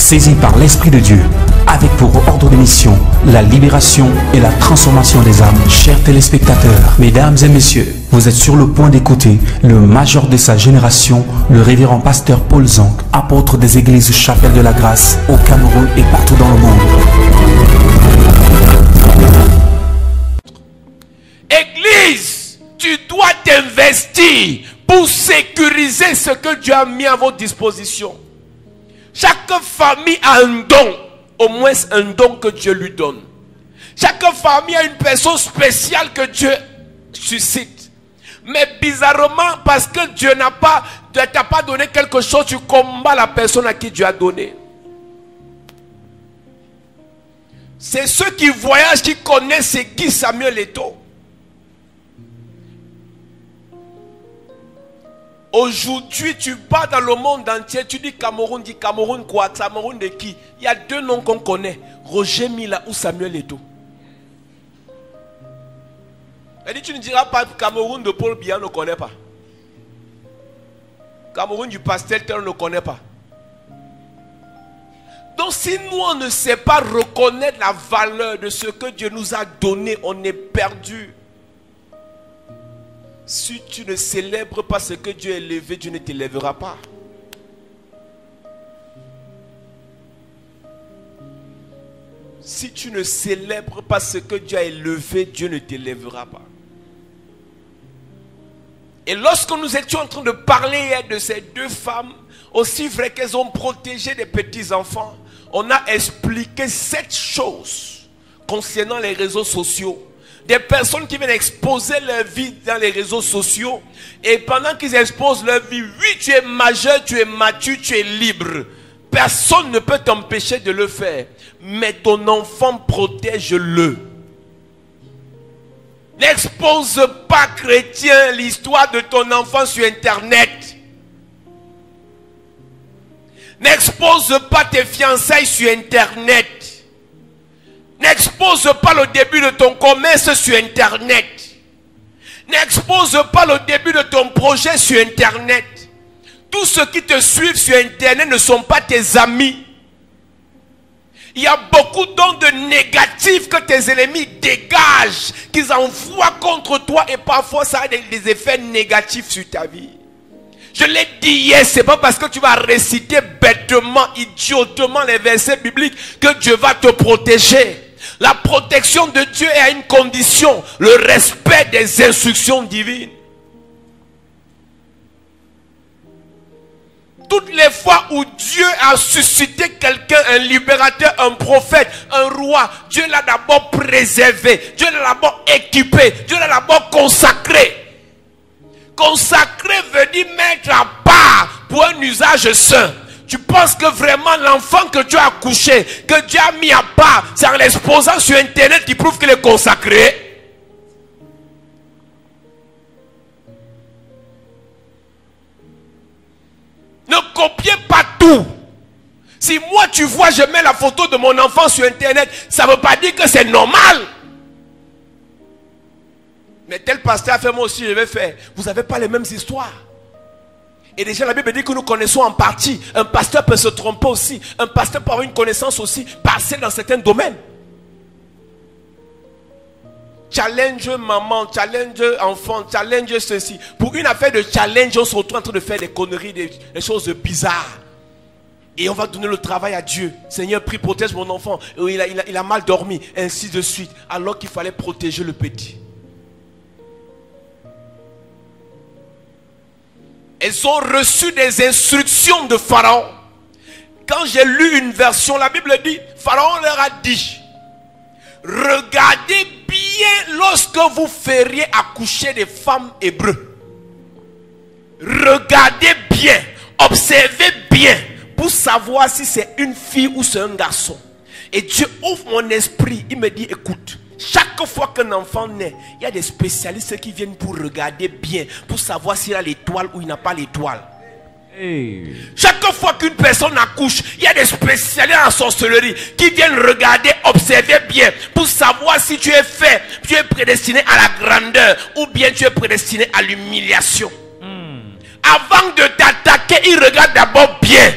saisi par l'Esprit de Dieu, avec pour ordre de mission la libération et la transformation des âmes. Chers téléspectateurs, mesdames et messieurs, vous êtes sur le point d'écouter le major de sa génération, le révérend pasteur Paul Zonk, apôtre des églises Chapelle de la Grâce au Cameroun et partout dans le monde. Église, tu dois t'investir pour sécuriser ce que Dieu a mis à votre disposition. Chaque famille a un don, au moins un don que Dieu lui donne. Chaque famille a une personne spéciale que Dieu suscite. Mais bizarrement, parce que Dieu ne t'a pas donné quelque chose, tu combats la personne à qui Dieu a donné. C'est ceux qui voyagent qui connaissent c'est qui Samuel Eto'o. Aujourd'hui, tu pars dans le monde entier, tu dis Cameroun quoi? Cameroun de qui? Il y a deux noms qu'on connaît, Roger Mila ou Samuel Eto'o. Elle dit, tu ne diras pas Cameroun de Paul Biya, on ne connaît pas. Cameroun du pasteur, on ne connaît pas. Donc si nous, on ne sait pas reconnaître la valeur de ce que Dieu nous a donné, on est perdu. Si tu ne célèbres pas ce que Dieu a élevé, Dieu ne t'élèvera pas. Si tu ne célèbres pas ce que Dieu a élevé, Dieu ne t'élèvera pas. Et lorsque nous étions en train de parler hier de ces deux femmes, aussi vrai qu'elles ont protégé des petits-enfants, on a expliqué 7 choses concernant les réseaux sociaux. Des personnes qui viennent exposer leur vie dans les réseaux sociaux. Et pendant qu'ils exposent leur vie, oui, tu es majeur, tu es mature, tu es libre. Personne ne peut t'empêcher de le faire. Mais ton enfant, protège-le. N'expose pas, chrétien, l'histoire de ton enfant sur Internet. N'expose pas tes fiançailles sur Internet. N'expose pas le début de ton commerce sur Internet. N'expose pas le début de ton projet sur Internet. Tous ceux qui te suivent sur Internet ne sont pas tes amis. Il y a beaucoup d'ondes négatives que tes ennemis dégagent, qu'ils envoient contre toi et parfois ça a des effets négatifs sur ta vie. Je l'ai dit hier, c'est pas parce que tu vas réciter bêtement, idiotement les versets bibliques que Dieu va te protéger. La protection de Dieu est à une condition, le respect des instructions divines. Toutes les fois où Dieu a suscité quelqu'un, un libérateur, un prophète, un roi, Dieu l'a d'abord préservé, Dieu l'a d'abord équipé, Dieu l'a d'abord consacré. Consacré veut dire mettre à part pour un usage saint. Tu penses que vraiment l'enfant que Dieu a accouché, que Dieu a mis à part, c'est en l'exposant sur Internet qui prouve qu'il est consacré? Ne copiez pas tout. Si moi tu vois, je mets la photo de mon enfant sur Internet, ça ne veut pas dire que c'est normal. Mais tel pasteur a fait, moi aussi je vais faire. Vous n'avez pas les mêmes histoires. Et déjà la Bible dit que nous connaissons en partie. Un pasteur peut se tromper aussi. Un pasteur peut avoir une connaissance aussi passée dans certains domaines. Challenge maman, challenge enfant, challenge ceci. Pour une affaire de challenge, on se retrouve en train de faire des conneries, des choses bizarres. Et on va donner le travail à Dieu. Seigneur, prie, protège mon enfant. Il a mal dormi, ainsi de suite. Alors qu'il fallait protéger le petit. Elles ont reçu des instructions de Pharaon. Quand j'ai lu une version, la Bible dit, Pharaon leur a dit, regardez bien lorsque vous feriez accoucher des femmes hébreux. Regardez bien, observez bien, pour savoir si c'est une fille ou c'est un garçon. Et Dieu ouvre mon esprit, il me dit, écoute, chaque fois qu'un enfant naît, il y a des spécialistes qui viennent pour regarder bien, pour savoir s'il a l'étoile ou il n'a pas l'étoile. Hey. Chaque fois qu'une personne accouche, il y a des spécialistes en sorcellerie qui viennent regarder, observer bien, pour savoir si tu es fait, tu es prédestiné à la grandeur ou bien tu es prédestiné à l'humiliation. Avant de t'attaquer, il regarde d'abord bien.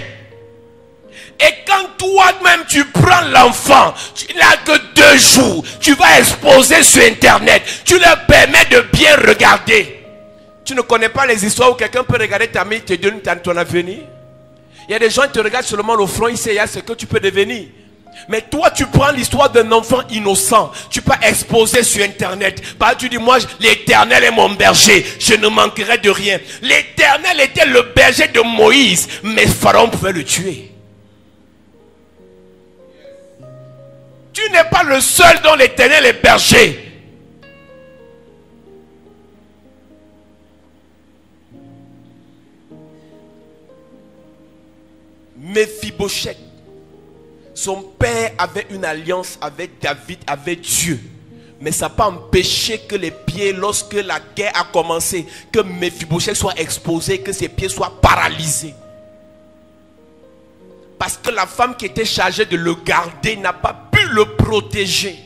Et quand toi-même tu prends l'enfant, il n'a que 2 jours, tu vas exposer sur Internet, tu leur permets de bien regarder. Tu ne connais pas les histoires où quelqu'un peut regarder ta mère et te donner ton avenir. Il y a des gens qui te regardent seulement au front, ils savent ce que tu peux devenir. Mais toi, tu prends l'histoire d'un enfant innocent, tu peux exposer sur Internet. Tu dis, moi, l'Éternel est mon berger, je ne manquerai de rien. L'Éternel était le berger de Moïse, mais Pharaon pouvait le tuer. Tu n'es pas le seul dont l'Éternel est berger. Méphibosheth, son père avait une alliance avec David, avec Dieu. Mais ça n'a pas empêché que les pieds, lorsque la guerre a commencé, que Méphibosheth soit exposé, que ses pieds soient paralysés. Parce que la femme qui était chargée de le garder n'a pas pu le protéger.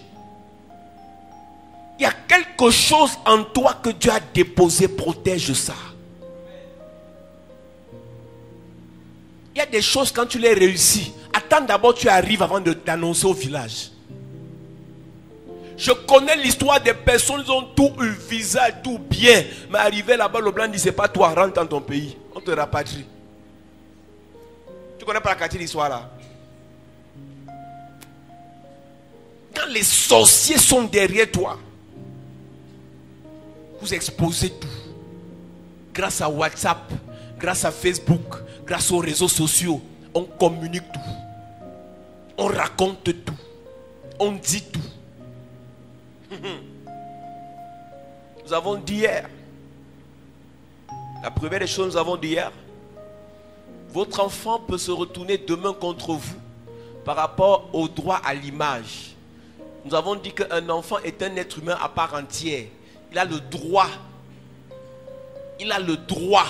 Il y a quelque chose en toi que Dieu a déposé, protège ça. Il y a des choses quand tu les réussis. Attends d'abord tu arrives avant de t'annoncer au village. Je connais l'histoire des personnes, ils ont tout eu, visa, tout bien. Mais arrivé là-bas, le blanc dit c'est pas toi, rentre dans ton pays. On te rapatrie. Tu connais pas la quartier d'histoire là? Quand les sorciers sont derrière toi, vous exposez tout. Grâce à WhatsApp, grâce à Facebook, grâce aux réseaux sociaux, on communique tout. On raconte tout. On dit tout. Nous avons dit hier. La première des choses que nous avons dit hier. Votre enfant peut se retourner demain contre vous par rapport au droit à l'image. Nous avons dit qu'un enfant est un être humain à part entière. Il a le droit. Il a le droit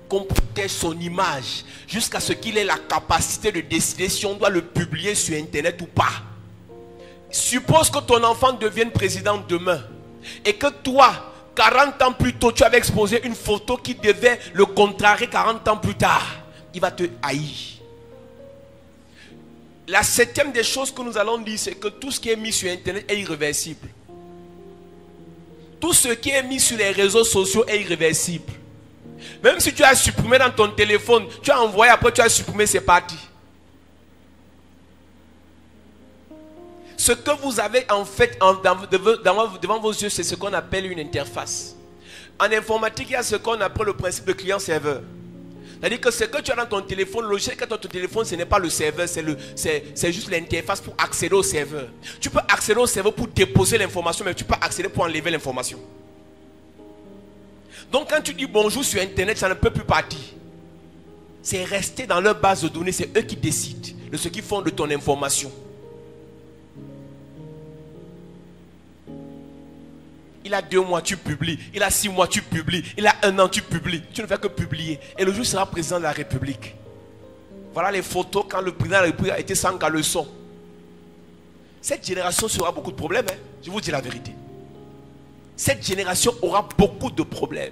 qu'on protège son image jusqu'à ce qu'il ait la capacité de décider si on doit le publier sur Internet ou pas. Suppose que ton enfant devienne président demain et que toi, 40 ans plus tôt, tu avais exposé une photo qui devait le contrarier 40 ans plus tard. Il va te haïr. La 7e des choses que nous allons dire, c'est que tout ce qui est mis sur Internet est irréversible. Tout ce qui est mis sur les réseaux sociaux est irréversible. Même si tu as supprimé dans ton téléphone, tu as envoyé, après tu as supprimé, c'est parti. Ce que vous avez en fait devant vos yeux, c'est ce qu'on appelle une interface. En informatique, il y a ce qu'on appelle le principe de client-serveur. C'est-à-dire que ce que tu as dans ton téléphone, le logiciel que tu as dans ton téléphone, ce n'est pas le serveur, c'est juste l'interface pour accéder au serveur. Tu peux accéder au serveur pour déposer l'information, mais tu peux accéder pour enlever l'information. Donc quand tu dis bonjour sur Internet, ça ne peut plus partir. C'est resté dans leur base de données, c'est eux qui décident de ce qu'ils font de ton information. Il a 2 mois, tu publies. Il a 6 mois, tu publies. Il a 1 an, tu publies. Tu ne fais que publier. Et le jour sera président de la République. Voilà les photos quand le président de la République a été sans caleçon. Cette génération aura beaucoup de problèmes. Hein? Je vous dis la vérité. Cette génération aura beaucoup de problèmes.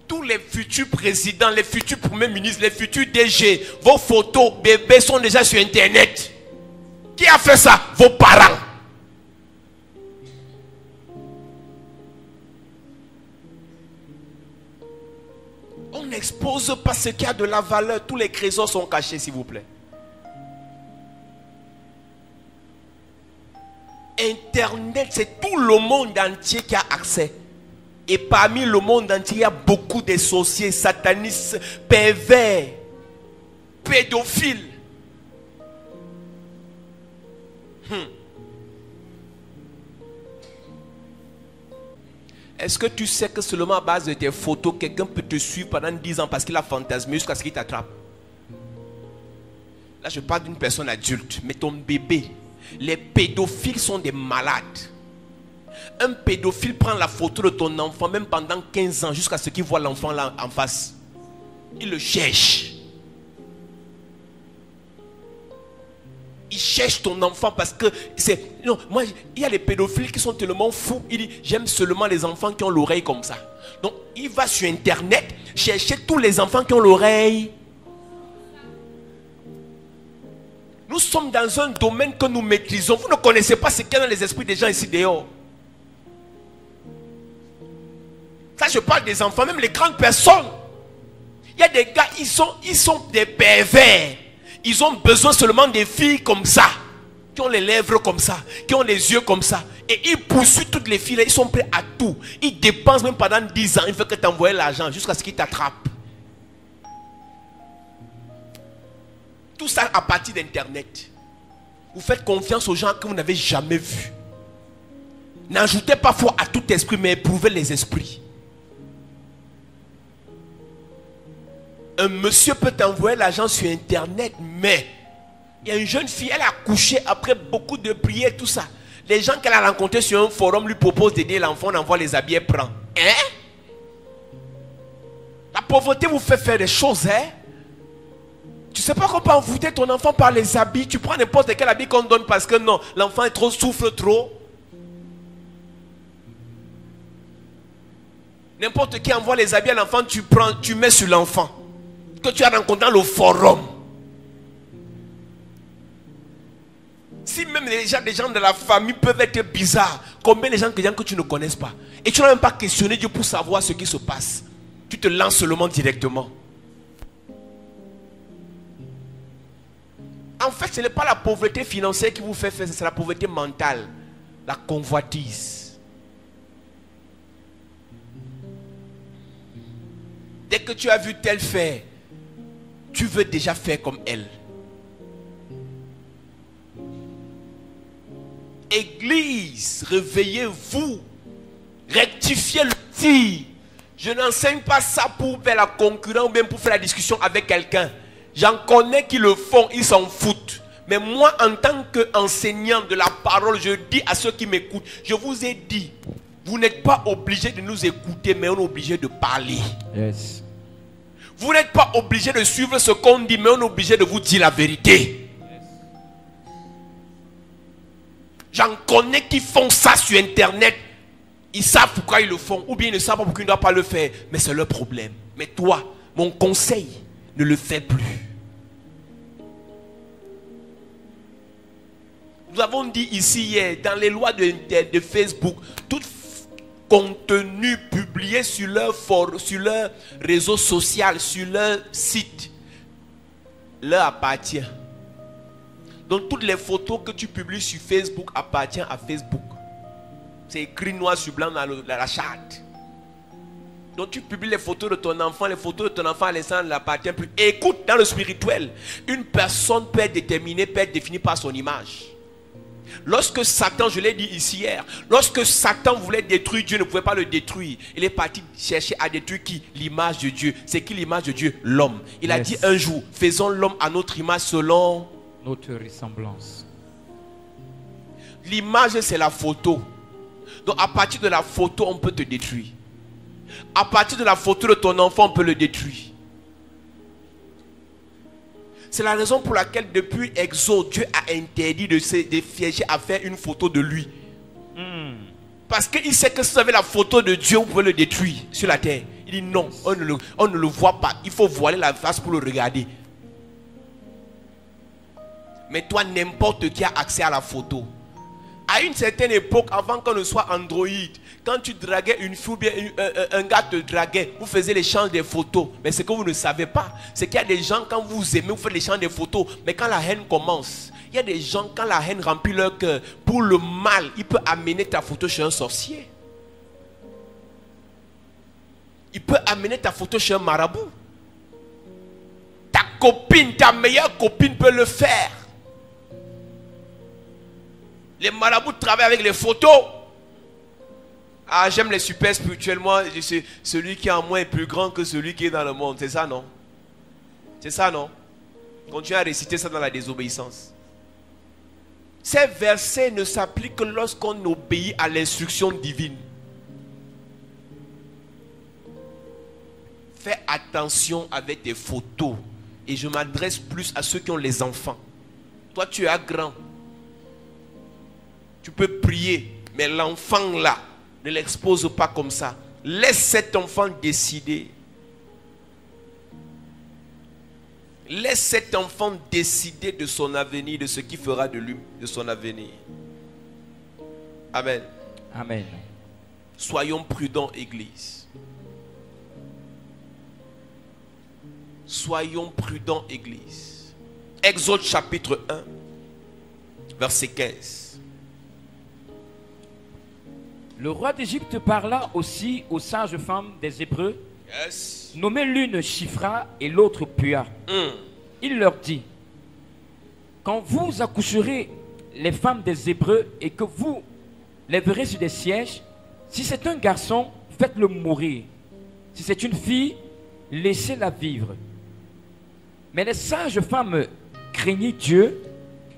Tous les futurs présidents, les futurs premiers ministres, les futurs DG, vos photos, bébés sont déjà sur Internet. Qui a fait ça? Vos parents. On n'expose pas ce qui a de la valeur. Tous les trésors sont cachés, s'il vous plaît. Internet, c'est tout le monde entier qui a accès. Et parmi le monde entier, il y a beaucoup de sorciers, satanistes, pervers, pédophiles. Est-ce que tu sais que seulement à base de tes photos, quelqu'un peut te suivre pendant 10 ans parce qu'il a fantasmé jusqu'à ce qu'il t'attrape? Là, je parle d'une personne adulte, mais ton bébé. Les pédophiles sont des malades. Un pédophile prend la photo de ton enfant même pendant 15 ans jusqu'à ce qu'il voit l'enfant là en face. Il le cherche. Il cherche ton enfant parce que c'est... Non, moi, il y a des pédophiles qui sont tellement fous. Il dit, j'aime seulement les enfants qui ont l'oreille comme ça. Donc, il va sur Internet chercher tous les enfants qui ont l'oreille. Nous sommes dans un domaine que nous maîtrisons. Vous ne connaissez pas ce qu'il y a dans les esprits des gens ici dehors. Ça, je parle des enfants, même les grandes personnes. Il y a des gars, ils sont des pervers. Ils ont besoin seulement des filles comme ça, qui ont les lèvres comme ça, qui ont les yeux comme ça. Et ils poursuivent toutes les filles là, ils sont prêts à tout. Ils dépensent même pendant 10 ans, il faut que tu envoies l'argent jusqu'à ce qu'ils t'attrapent. Tout ça à partir d'Internet. Vous faites confiance aux gens que vous n'avez jamais vus. N'ajoutez pas foi à tout esprit, mais éprouvez les esprits. Un monsieur peut t'envoyer l'argent sur Internet, mais il y a une jeune fille, elle a couché après beaucoup de prières, tout ça. Les gens qu'elle a rencontrés sur un forum lui proposent d'aider l'enfant, on envoie les habits, elle prend. Hein? La pauvreté vous fait faire des choses, hein? Tu sais pas qu'on peut envoûter ton enfant par les habits. Tu prends n'importe quel habit qu'on donne parce que non, l'enfant est trop, souffre trop. N'importe qui envoie les habits à l'enfant, tu prends, tu mets sur l'enfant que tu as rencontré dans le forum. Si même les gens de la famille peuvent être bizarres, combien de gens que tu ne connaisses pas? Et tu n'as même pas questionné Dieu pour savoir ce qui se passe. Tu te lances seulement directement. En fait, ce n'est pas la pauvreté financière qui vous fait faire, c'est la pauvreté mentale, la convoitise. Dès que tu as vu tel faire, tu veux déjà faire comme elle. Église, réveillez-vous, rectifiez le tir. Je n'enseigne pas ça pour faire la concurrence ou même pour faire la discussion avec quelqu'un. J'en connais qui le font, ils s'en foutent. Mais moi, en tant qu'enseignant de la parole, je dis à ceux qui m'écoutent, je vous ai dit, vous n'êtes pas obligés de nous écouter, mais on est obligé de parler. Yes. Vous n'êtes pas obligé de suivre ce qu'on dit, mais on est obligé de vous dire la vérité. J'en connais qui font ça sur Internet. Ils savent pourquoi ils le font. Ou bien ils ne savent pas pourquoi ils ne doivent pas le faire. Mais c'est leur problème. Mais toi, mon conseil, ne le fais plus. Nous avons dit ici hier, dans les lois de Facebook, tout contenu publié sur leur réseau social, sur leur site, leur appartient. Donc toutes les photos que tu publies sur Facebook appartiennent à Facebook. C'est écrit noir sur blanc dans la charte. Donc tu publies les photos de ton enfant à l'instant ne l'appartient plus. Et écoute, dans le spirituel, une personne peut être déterminée, peut être définie par son image. Lorsque Satan, je l'ai dit ici hier, lorsque Satan voulait détruire Dieu, ne pouvait pas le détruire. Il est parti chercher à détruire qui? L'image de Dieu. C'est qui l'image de Dieu? L'homme. Il a dit un jour, faisons l'homme à notre image selon notre ressemblance. L'image, c'est la photo. Donc à partir de la photo, on peut te détruire. À partir de la photo de ton enfant, on peut le détruire. C'est la raison pour laquelle depuis Exode, Dieu a interdit de fiéger à faire une photo de lui. Parce qu'il sait que si vous avez la photo de Dieu, vous pouvez le détruire sur la terre. Il dit non, on ne le voit pas. Il faut voiler la face pour le regarder. Mais toi, n'importe qui a accès à la photo. À une certaine époque, avant qu'on ne soit Android, quand tu draguais une fille ou bien un gars te draguait, vous faisiez l'échange des photos. Mais ce que vous ne savez pas, c'est qu'il y a des gens, quand vous aimez, vous faites l'échange des photos. Mais quand la haine commence, il y a des gens, quand la haine remplit leur cœur, pour le mal, il peut amener ta photo chez un sorcier. Il peut amener ta photo chez un marabout. Ta copine, ta meilleure copine peut le faire. Les marabouts travaillent avec les photos. Ah, j'aime les super spirituels. Moi, celui qui est en moi est plus grand que celui qui est dans le monde. C'est ça, non? C'est ça, non? Continuez à réciter ça dans la désobéissance. Ces versets ne s'appliquent que lorsqu'on obéit à l'instruction divine. Fais attention avec tes photos. Et je m'adresse plus à ceux qui ont les enfants. Toi, tu es grand. Tu peux prier, mais l'enfant là, ne l'expose pas comme ça. Laisse cet enfant décider. Laisse cet enfant décider de son avenir, de ce qu'il fera de lui, de son avenir. Amen. Amen. Soyons prudents, Église. Soyons prudents, Église. Exode chapitre 1, verset 15. Le roi d'Égypte parla aussi aux sages femmes des Hébreux, Yes. nommées l'une Shifra et l'autre Pua. Il leur dit, quand vous accoucherez les femmes des Hébreux et que vous les verrez sur des sièges, si c'est un garçon, faites-le mourir. Si c'est une fille, laissez-la vivre. Mais les sages femmes craignaient Dieu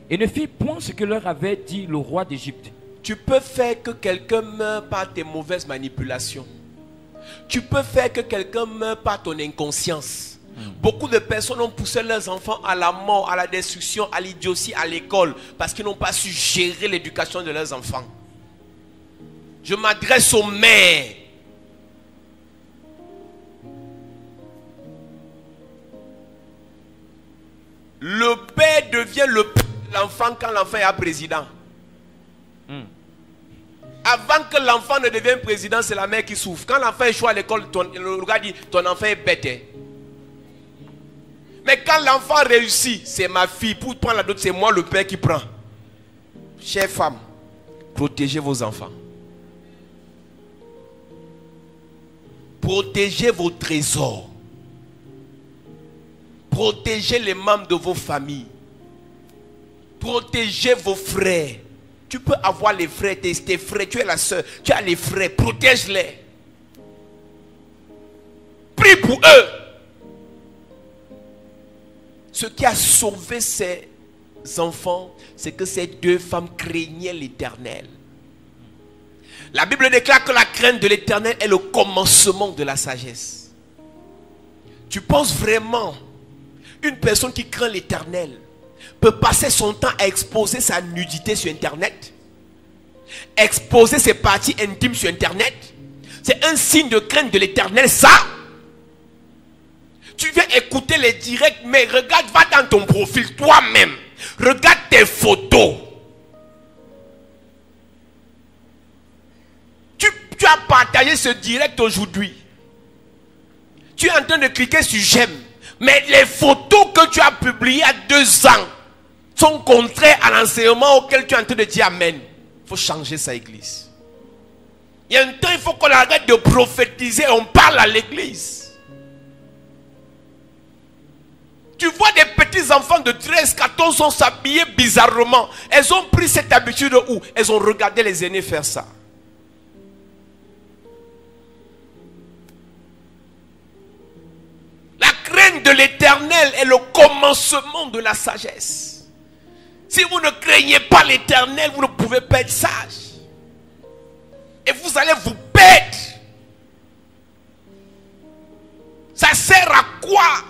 et ne firent point ce que leur avait dit le roi d'Égypte. Tu peux faire que quelqu'un meure par tes mauvaises manipulations. Tu peux faire que quelqu'un meure par ton inconscience. Beaucoup de personnes ont poussé leurs enfants à la mort, à la destruction, à l'idiotie, à l'école, parce qu'ils n'ont pas su gérer l'éducation de leurs enfants. Je m'adresse aux mères. Le père devient le père de l'enfant quand l'enfant est président. Avant que l'enfant ne devienne président, c'est la mère qui souffre. Quand l'enfant échoue à l'école, le gars dit, ton enfant est bête. Hein? Mais quand l'enfant réussit, c'est ma fille. Pour prendre la dot, c'est moi le père qui prend. Chères femmes, protégez vos enfants. Protégez vos trésors. Protégez les membres de vos familles. Protégez vos frères. Tu peux avoir les frères, tes frères, tu es la soeur, tu as les frères, protège-les. Prie pour eux. Ce qui a sauvé ces enfants, c'est que ces deux femmes craignaient l'Éternel. La Bible déclare que la crainte de l'Éternel est le commencement de la sagesse. Tu penses vraiment une personne qui craint l'Éternel peut passer son temps à exposer sa nudité sur Internet, exposer ses parties intimes sur Internet? C'est un signe de crainte de l'Éternel, ça. Tu viens écouter les directs, mais regarde, va dans ton profil toi-même. Regarde tes photos. Tu as partagé ce direct aujourd'hui. Tu es en train de cliquer sur j'aime. Mais les photos que tu as publiées il y a 2 ans sont contraires à l'enseignement auquel tu es en train de dire amen. Il faut changer ça, église. Il y a un temps, il faut qu'on arrête de prophétiser. On parle à l'église. Tu vois des petits enfants de 13, 14 ans s'habiller bizarrement. Elles ont pris cette habitude où elles ont regardé les aînés faire ça. La crainte de l'Éternel est le commencement de la sagesse. Si vous ne craignez pas l'Éternel, vous ne pouvez pas être sage. Et vous allez vous perdre. Ça sert à quoi?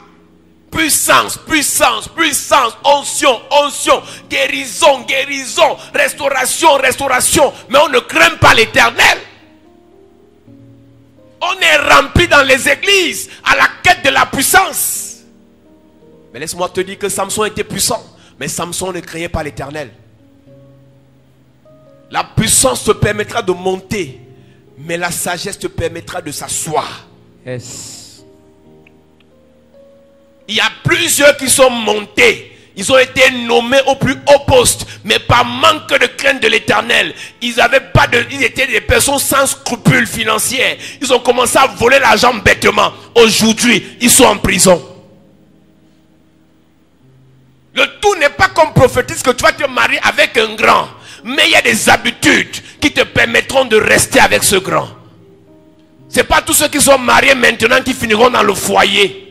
Puissance, puissance, puissance, onction, onction, guérison, guérison, restauration, restauration. Mais on ne craint pas l'Éternel. On est rempli dans les églises à la quête de la puissance. Mais laisse-moi te dire que Samson était puissant. Mais Samson ne craignait pas l'Éternel. La puissance te permettra de monter. Mais la sagesse te permettra de s'asseoir. Yes. Il y a plusieurs qui sont montés. Ils ont été nommés au plus haut poste. Mais par manque de crainte de l'Éternel. Ils étaient des personnes sans scrupules financiers. Ils ont commencé à voler l'argent bêtement. Aujourd'hui, ils sont en prison. Le tout n'est pas comme prophétise que tu vas te marier avec un grand. Mais il y a des habitudes qui te permettront de rester avec ce grand. Ce n'est pas tous ceux qui sont mariés maintenant qui finiront dans le foyer.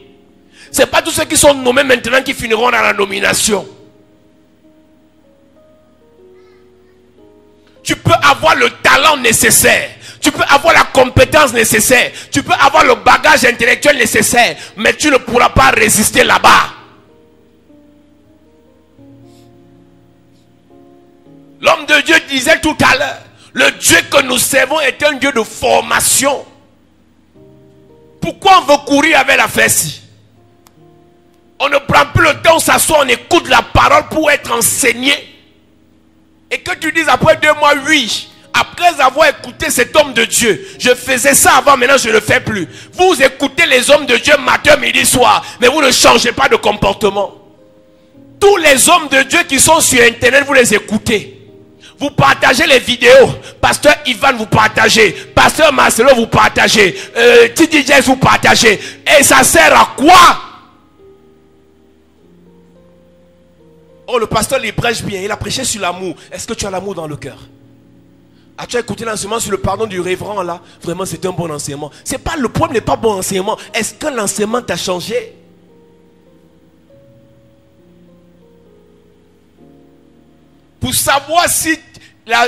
Ce n'est pas tous ceux qui sont nommés maintenant qui finiront dans la nomination. Tu peux avoir le talent nécessaire. Tu peux avoir la compétence nécessaire. Tu peux avoir le bagage intellectuel nécessaire. Mais tu ne pourras pas résister là-bas. L'homme de Dieu disait tout à l'heure, le Dieu que nous servons est un Dieu de formation. Pourquoi on veut courir avec la fesse? On ne prend plus le temps, on s'assoit, on écoute la parole pour être enseigné. Et que tu dises après 2 mois, oui, après avoir écouté cet homme de Dieu, je faisais ça avant, maintenant je ne le fais plus. Vous écoutez les hommes de Dieu matin, midi, soir, mais vous ne changez pas de comportement. Tous les hommes de Dieu qui sont sur internet, vous les écoutez. Vous partagez les vidéos. Pasteur Ivan, vous partagez. Pasteur Marcelo, vous partagez. Titi Jess, vous partagez. Et ça sert à quoi? Oh, le pasteur, il prêche bien. Il a prêché sur l'amour. Est-ce que tu as l'amour dans le cœur? As-tu écouté l'enseignement sur le pardon du révérend là? Vraiment, c'est un bon enseignement. C'est pas le problème, n'est pas bon enseignement. Est-ce que l'enseignement t'a changé? Pour savoir si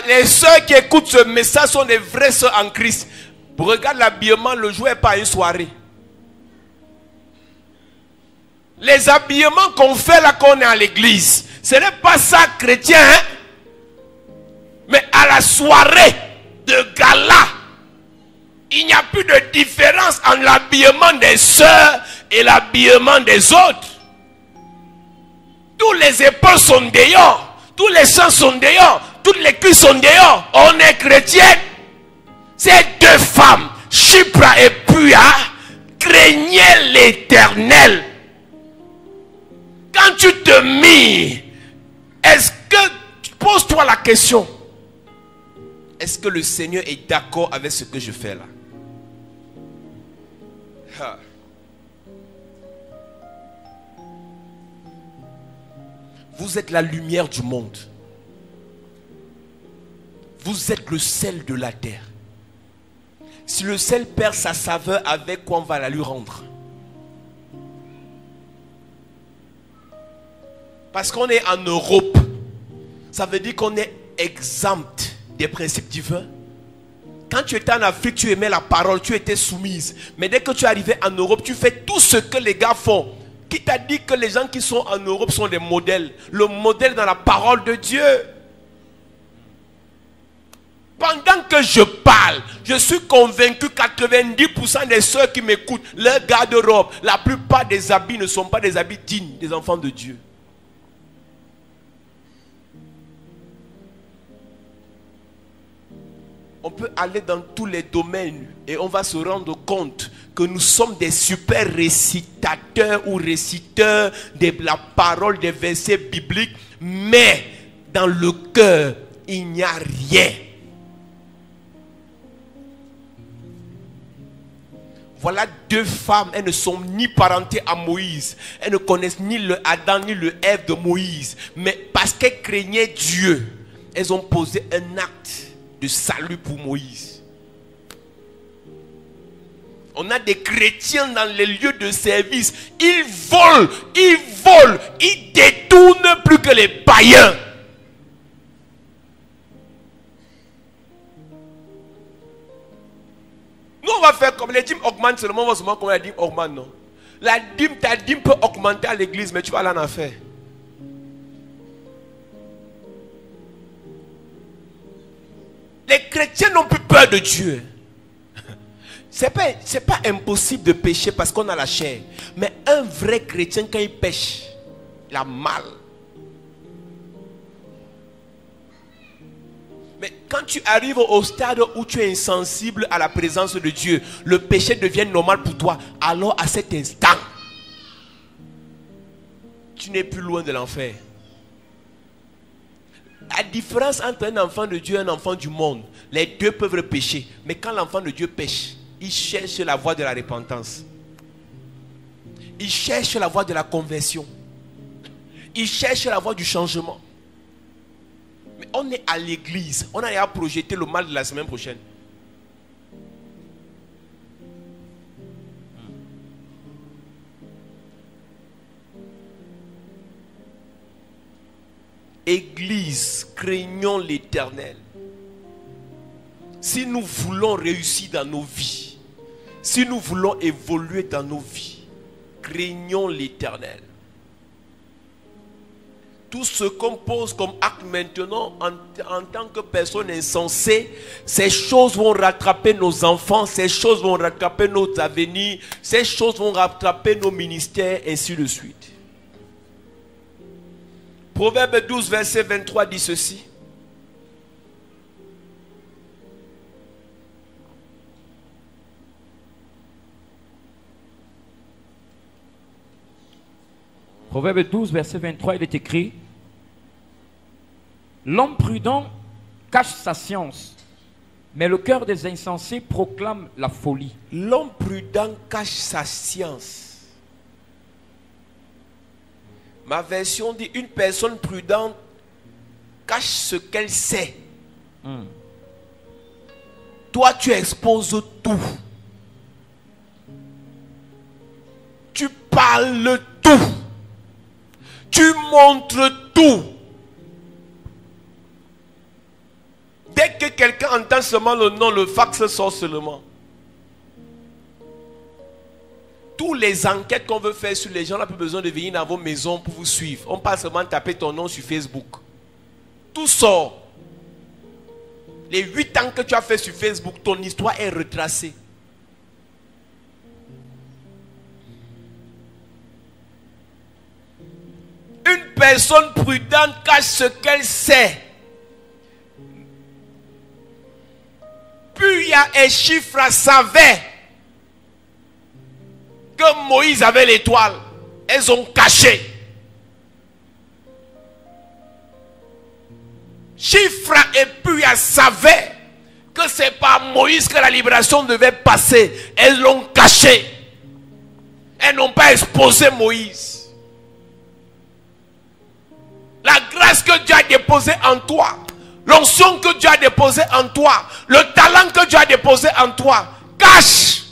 les sœurs qui écoutent ce message sont des vraies sœurs en Christ, regarde l'habillement, le jour n'est pas une soirée. Les habillements qu'on fait là quand on est à l'église, ce n'est pas ça chrétien, hein? Mais à la soirée de gala, il n'y a plus de différence entre l'habillement des sœurs et l'habillement des autres. Tous les épaules sont dehors. Tous les seins sont dehors. Toutes les cuisses sont dehors. On est chrétien. Ces 2 femmes, Shipra et Pua, craignaient l'Éternel. Quand tu te mires, est-ce que, pose-toi la question, est-ce que le Seigneur est d'accord avec ce que je fais là? Vous êtes la lumière du monde. Vous êtes le sel de la terre. Si le sel perd sa saveur, avec quoi on va la lui rendre? Parce qu'on est en Europe, ça veut dire qu'on est exempt des principes divins. Quand tu étais en Afrique, tu aimais la parole, tu étais soumise. Mais dès que tu es arrivé en Europe, tu fais tout ce que les gars font. Qui t'a dit que les gens qui sont en Europe sont des modèles? Le modèle dans la parole de Dieu. Pendant que je parle, je suis convaincu que 90% des sœurs qui m'écoutent, leur garde-robe, la plupart des habits ne sont pas des habits dignes des enfants de Dieu. On peut aller dans tous les domaines et on va se rendre compte que nous sommes des super récitateurs ou réciteurs de la parole, des versets bibliques, mais dans le cœur, il n'y a rien. Voilà 2 femmes, elles ne sont ni parentées à Moïse. Elles ne connaissent ni le Adam ni le Ève de Moïse. Mais parce qu'elles craignaient Dieu, elles ont posé un acte de salut pour Moïse. On a des chrétiens dans les lieux de service. Ils volent, ils détournent plus que les païens. Nous on va faire comme les dîmes augmentent seulement, on va seulement comme la dîme augmente, non? La dîme, ta dîme peut augmenter à l'église, mais tu vas aller en enfer. Les chrétiens n'ont plus peur de Dieu. C'est pas impossible de pécher parce qu'on a la chair. Mais un vrai chrétien, quand il pêche, il a mal. Mais quand tu arrives au stade où tu es insensible à la présence de Dieu, le péché devient normal pour toi. Alors à cet instant, tu n'es plus loin de l'enfer. La différence entre un enfant de Dieu et un enfant du monde, les deux peuvent pécher. Mais quand l'enfant de Dieu pêche, il cherche la voie de la repentance. Il cherche la voie de la conversion. Il cherche la voie du changement. Mais on est à l'église. On a projeté le mal de la semaine prochaine. Église, craignons l'Éternel. Si nous voulons réussir dans nos vies, si nous voulons évoluer dans nos vies, craignons l'Éternel. Tout ce qu'on pose comme acte maintenant en tant que personne insensée, ces choses vont rattraper nos enfants, ces choses vont rattraper notre avenir, ces choses vont rattraper nos ministères, ainsi de suite. Proverbe 12, verset 23 dit ceci. Proverbe 12, verset 23, il est écrit: l'homme prudent cache sa science, mais le cœur des insensés proclame la folie. L'homme prudent cache sa science. Ma version dit: une personne prudente cache ce qu'elle sait. Toi, tu exposes tout. Tu parles tout. Tu montres tout. Dès que quelqu'un entend seulement le nom, le fax sort seulement. Toutes les enquêtes qu'on veut faire sur les gens, on n'a plus besoin de venir dans vos maisons pour vous suivre. On passe seulement taper ton nom sur Facebook. Tout sort. Les 8 ans que tu as fait sur Facebook, ton histoire est retracée. Une personne prudente cache ce qu'elle sait. Puis il y a un chiffre à savait que Moïse avait l'étoile. Elles ont caché. Chiffre et puis elle savait que c'est par Moïse que la libération devait passer. Elles l'ont caché. Elles n'ont pas exposé Moïse. La grâce que Dieu a déposée en toi, l'onction que Dieu a déposée en toi, le talent que Dieu a déposé en toi, cache.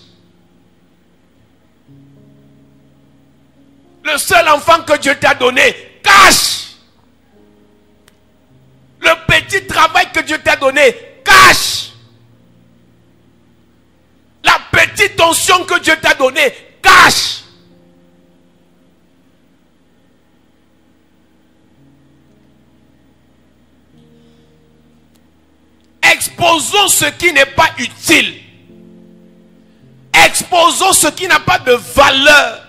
Le seul enfant que Dieu t'a donné, cache. Le petit travail que Dieu t'a donné, cache. La petite onction que Dieu t'a donnée, cache. Exposons ce qui n'est pas utile. Exposons ce qui n'a pas de valeur.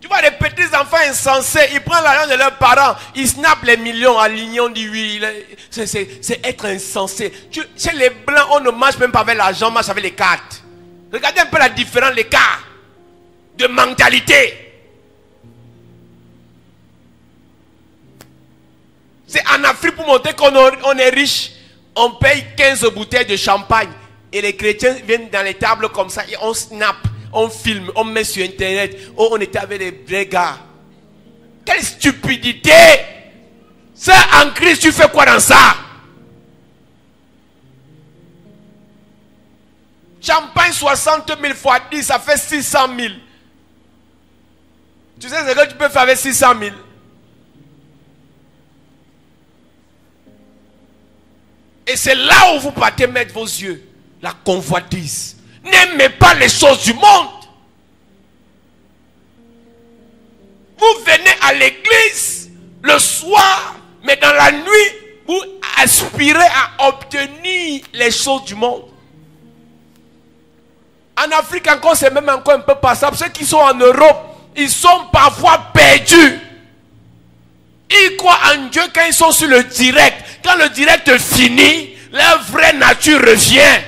Tu vois les petits enfants insensés, ils prennent l'argent de leurs parents, ils snappent les millions à l'union, on dit oui, c'est être insensé. Chez les blancs, on ne marche même pas avec l'argent, on marche avec les cartes. Regardez un peu la différence, l'écart de mentalité. C'est en Afrique pour montrer qu'on est riche. On paye 15 bouteilles de champagne. Et les chrétiens viennent dans les tables comme ça. Et on snap, on filme, on met sur internet. Oh, on était avec les vrais gars. Quelle stupidité! Ça, en Christ, tu fais quoi dans ça? Champagne 60 000 fois 10, ça fait 600 000. Tu sais ce que tu peux faire avec 600 000? Et c'est là où vous partez mettre vos yeux. La convoitise. N'aimez pas les choses du monde. Vous venez à l'église le soir, mais dans la nuit, vous aspirez à obtenir les choses du monde. En Afrique encore, c'est même encore un peu passable. Ceux qui sont en Europe, ils sont parfois perdus. Ils croient en Dieu quand ils sont sur le direct. Quand le direct finit, leur vraie nature revient.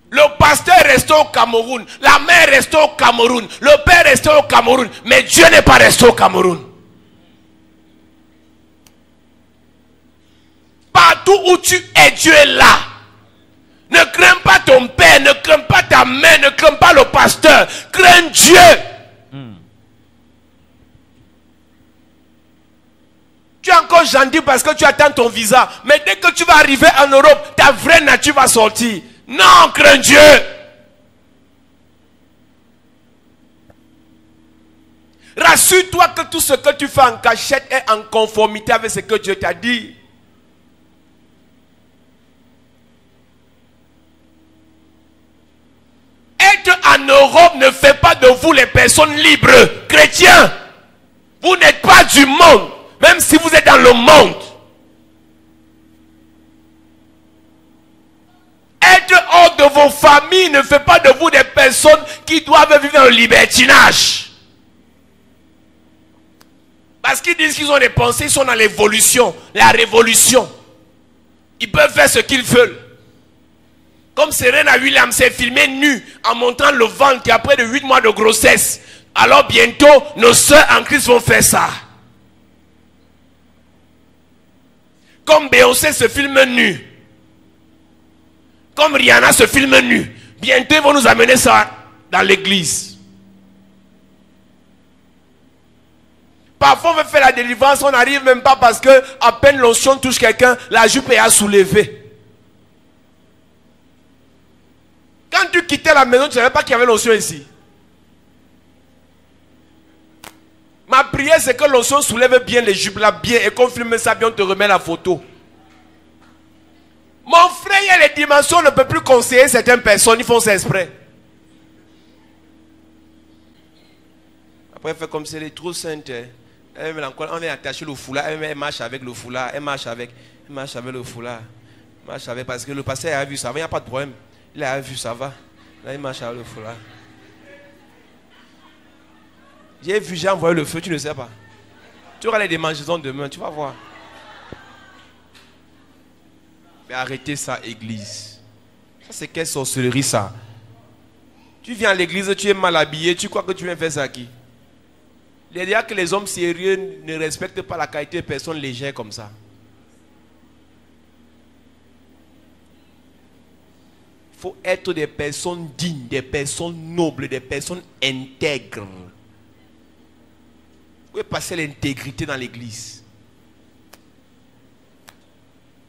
Le pasteur est resté au Cameroun. La mère est restée au Cameroun. Le père est resté au Cameroun. Mais Dieu n'est pas resté au Cameroun. Partout où tu es, Dieu est là. Ne crains pas ton père, ne crains pas ta mère, ne crains pas le pasteur. Crains Dieu. Tu es encore gentil parce que tu attends ton visa. Mais dès que tu vas arriver en Europe, ta vraie nature va sortir. Non, crains Dieu. Rassure-toi que tout ce que tu fais en cachette est en conformité avec ce que Dieu t'a dit. Être en Europe ne fait pas de vous les personnes libres, chrétiens. Vous n'êtes pas du monde, même si vous êtes dans le monde. Être hors de vos familles ne fait pas de vous des personnes qui doivent vivre dans le libertinage. Parce qu'ils disent qu'ils ont des pensées, ils sont dans l'évolution, la révolution. Ils peuvent faire ce qu'ils veulent. Comme Serena Williams s'est filmée nue en montrant le ventre après de 8 mois de grossesse. Alors bientôt, nos sœurs en Christ vont faire ça. Comme Beyoncé se filme nue. Comme Rihanna se filme nue. Bientôt, ils vont nous amener ça dans l'église. Parfois, on veut faire la délivrance, on n'arrive même pas parce que à peine l'onction touche quelqu'un, la jupe est à soulever. Quand tu quittais la maison, tu ne savais pas qu'il y avait l'onction ici. Ma prière, c'est que l'onction soulève bien les jupes là, bien, et qu'on filme ça bien, on te remet la photo. Mon frère, les dimensions ne peuvent plus conseiller certaines personnes, ils font ça exprès. Après, elle fait comme si elle est trop sainte. On vient attacher le foulard, elle marche avec le foulard, elle marche avec le foulard. Marche avec, parce que le pasteur a vu ça, il n'y a pas de problème. Il a vu, ça va. Là, il marche avec le foulard. J'ai vu, j'ai envoyé le feu, tu ne sais pas. Tu auras les démangeaisons demain, tu vas voir. Mais arrêtez ça, église. Ça, c'est quelle sorcellerie, ça? Tu viens à l'église, tu es mal habillé, tu crois que tu viens faire ça à qui? Il y a que les hommes sérieux ne respectent pas la qualité de personnes légères comme ça. Il faut être des personnes dignes, des personnes nobles, des personnes intègres. Vous pouvez passer l'intégrité dans l'église.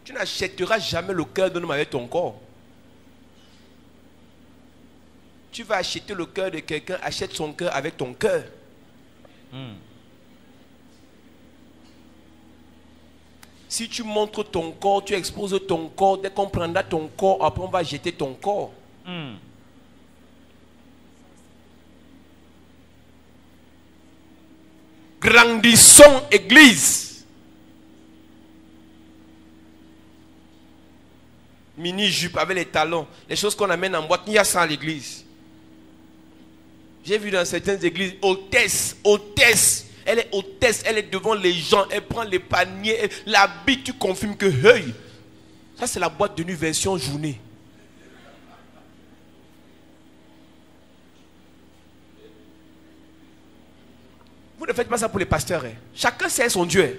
Tu n'achèteras jamais le cœur d'un homme avec ton corps. Tu vas acheter le cœur de quelqu'un, achète son cœur avec ton cœur. Si tu montres ton corps, tu exposes ton corps. Dès qu'on prendra ton corps, après on va jeter ton corps. Grandissons, église. Mini-jupe avec les talons. Les choses qu'on amène en boîte, il y a ça à l'église. J'ai vu dans certaines églises, hôtesse. Elle est hôtesse, elle est devant les gens, elle prend les paniers, l'habit, tu confirmes que, hey, ça c'est la boîte de nuit version journée. Vous ne faites pas ça pour les pasteurs. Hein. Chacun sait son Dieu. Hein.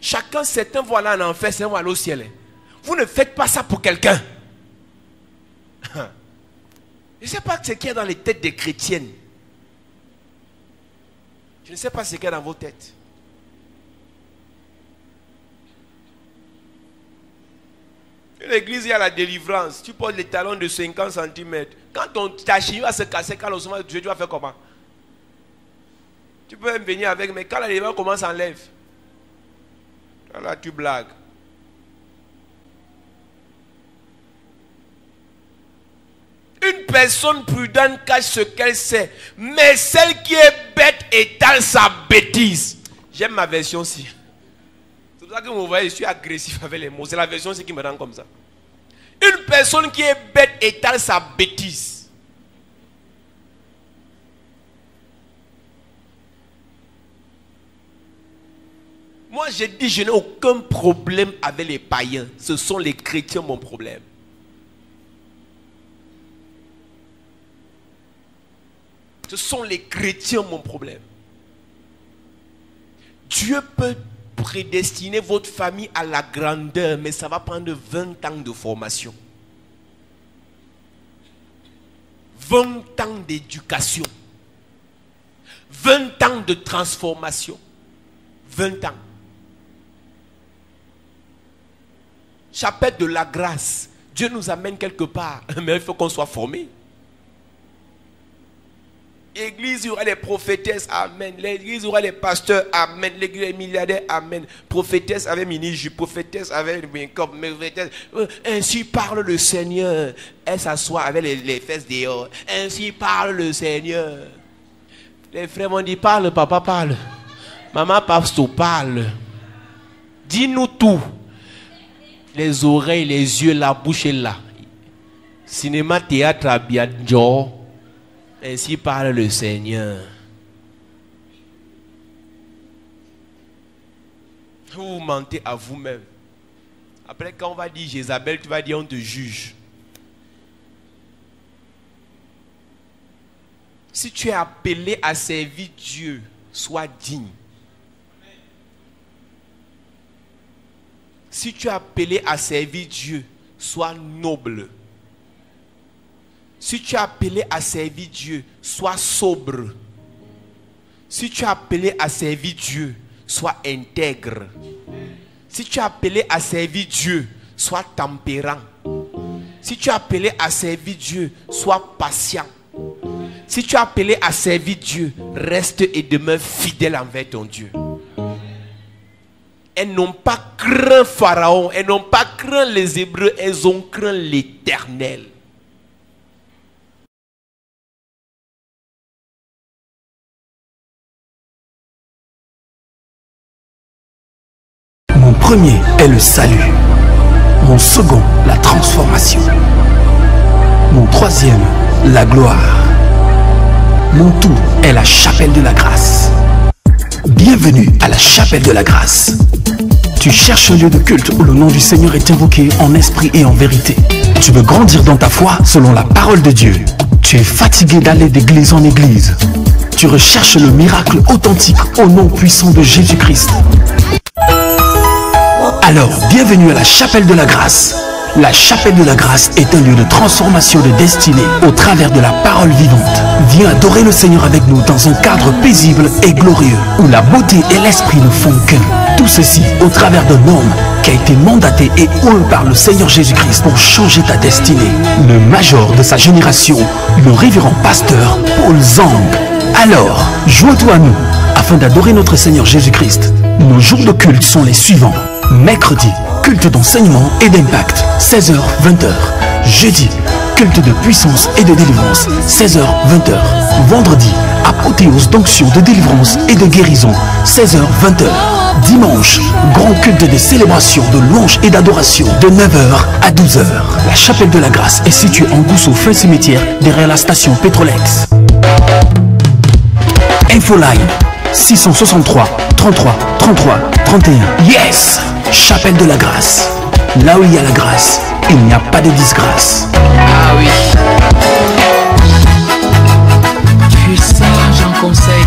Chacun, certains vont aller en enfer, certains vont aller au ciel. Hein. Vous ne faites pas ça pour quelqu'un. Je ne sais pas ce qu'il y a dans les têtes des chrétiennes. Je ne sais pas ce qu'il y a dans vos têtes. Une église, il y a la délivrance. Tu portes les talons de 50 cm. Quand ta cheville va se casser, quand l'osement de Dieu, tu vas faire comment? Tu peux même venir avec, mais quand la délivrance commence, enlève. Là, tu blagues. Une personne prudente cache ce qu'elle sait, mais celle qui est bête étale sa bêtise. J'aime ma version aussi. C'est pour ça que vous voyez, je suis agressif avec les mots. C'est la version aussi qui me rend comme ça. Une personne qui est bête étale sa bêtise. Moi, j'ai dit, je n'ai aucun problème avec les païens. Ce sont les chrétiens mon problème. Ce sont les chrétiens mon problème. Dieu peut prédestiner votre famille à la grandeur, mais ça va prendre 20 ans de formation. 20 ans d'éducation. 20 ans de transformation. 20 ans. Chapitre de la grâce. Dieu nous amène quelque part, mais il faut qu'on soit formé. L'église, il y aura les prophétesses, amen. L'église, il y aura les pasteurs, amen. L'église, les milliardaires, amen. Prophétesse avec mini-jupe, prophétesse avec make-up, ainsi parle le Seigneur. Elle s'assoit avec les fesses dehors. Ainsi parle le Seigneur. Les frères m'ont dit, parle, papa, parle. Maman, pasteur, parle. Dis-nous tout. Les oreilles, les yeux, la bouche est là. Cinéma, théâtre, Abidjan. Ainsi parle le Seigneur. Vous mentez à vous-même. Après, quand on va dire Jézabel, tu vas dire on te juge. Si tu es appelé à servir Dieu, sois digne. Si tu es appelé à servir Dieu, sois noble. Si tu es appelé à servir Dieu, sois sobre. Si tu es appelé à servir Dieu, sois intègre. Si tu es appelé à servir Dieu, sois tempérant. Si tu es appelé à servir Dieu, sois patient. Si tu es appelé à servir Dieu, reste et demeure fidèle envers ton Dieu. Elles n'ont pas craint Pharaon, elles n'ont pas craint les Hébreux, elles ont craint l'Éternel. Mon premier est le salut. Mon second, la transformation. Mon troisième, la gloire. Mon tout est la chapelle de la grâce. Bienvenue à la chapelle de la grâce. Tu cherches un lieu de culte où le nom du Seigneur est invoqué en esprit et en vérité. Tu veux grandir dans ta foi selon la parole de Dieu. Tu es fatigué d'aller d'église en église. Tu recherches le miracle authentique au nom puissant de Jésus-Christ. Alors, bienvenue à la chapelle de la grâce. La chapelle de la grâce est un lieu de transformation de destinée au travers de la parole vivante. Viens adorer le Seigneur avec nous dans un cadre paisible et glorieux où la beauté et l'esprit ne font qu'un. Tout ceci au travers d'un homme qui a été mandaté et oint par le Seigneur Jésus-Christ pour changer ta destinée. Le major de sa génération, le révérend pasteur Paul Zang. Alors, joins-toi à nous afin d'adorer notre Seigneur Jésus-Christ. Nos jours de culte sont les suivants. Mercredi, culte d'enseignement et d'impact, 16h-20h. Jeudi, culte de puissance et de délivrance, 16h-20h. Vendredi, apothéose d'onction de délivrance et de guérison, 16h-20h. Dimanche, grand culte de célébration, de louange et d'adoration, de 9h à 12h. La chapelle de la grâce est située en Gousso, fin cimetière, derrière la station Pétrolex. Infoline 663 33 33 31. Yes! Chapelle de la grâce. Là où il y a la grâce, il n'y a pas de disgrâce. Ah oui. Tu es sage en conseil.